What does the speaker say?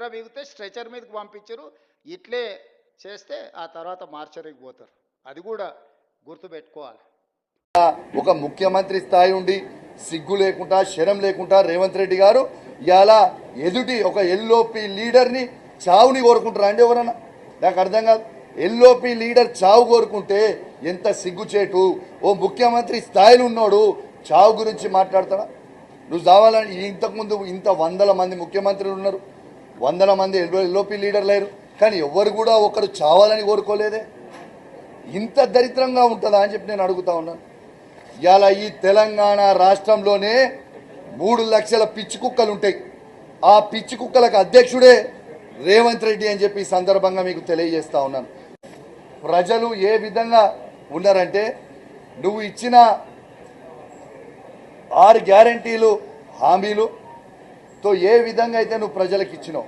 ఎర్ర బిగితే స్ట్రెచర్ మీదకి పంపించారు. ఇట్లే చేస్తే ఆ తర్వాత మార్చరికి పోతారు. అది కూడా గుర్తుపెట్టుకోవాలి. ఒక ముఖ్యమంత్రి స్థాయి ఉండి సిగ్గు లేకుండా శరం లేకుండా రేవంత్ రెడ్డి గారు ఇలా ఎదుటి ఒక ఎల్ఓపి లీడర్ని చావుని కోరుకుంటారా అండి ఎవరన్నా? నాకు అర్థం కాదు. ఎల్ఓపి లీడర్ చావు కోరుకుంటే ఎంత సిగ్గుచేటు. ఓ ముఖ్యమంత్రి స్థాయిలో ఉన్నాడు చావు గురించి మాట్లాడతాడా? నువ్వు చావాలని ఇంతకుముందు ఇంత వందల మంది ముఖ్యమంత్రులు ఉన్నారు, వందల మంది ఎల్ఓపి లీడర్లు లేరు, కానీ ఎవరు కూడా ఒకరు చావాలని కోరుకోలేదే. ఇంత దరిద్రంగా ఉంటుందా అని చెప్పి నేను అడుగుతా ఉన్నాను. ఇవాళ ఈ తెలంగాణ రాష్ట్రంలోనే 3 లక్షల పిచ్చి కుక్కలు ఉంటాయి. ఆ పిచ్చి కుక్కలకు అధ్యక్షుడే రేవంత్ రెడ్డి అని చెప్పి ఈ సందర్భంగా మీకు తెలియజేస్తా ఉన్నాను. ప్రజలు ఏ విధంగా ఉన్నారంటే, నువ్వు ఇచ్చిన 6 గ్యారంటీలు హామీలుతో ఏ విధంగా అయితే నువ్వు ప్రజలకు ఇచ్చినావు,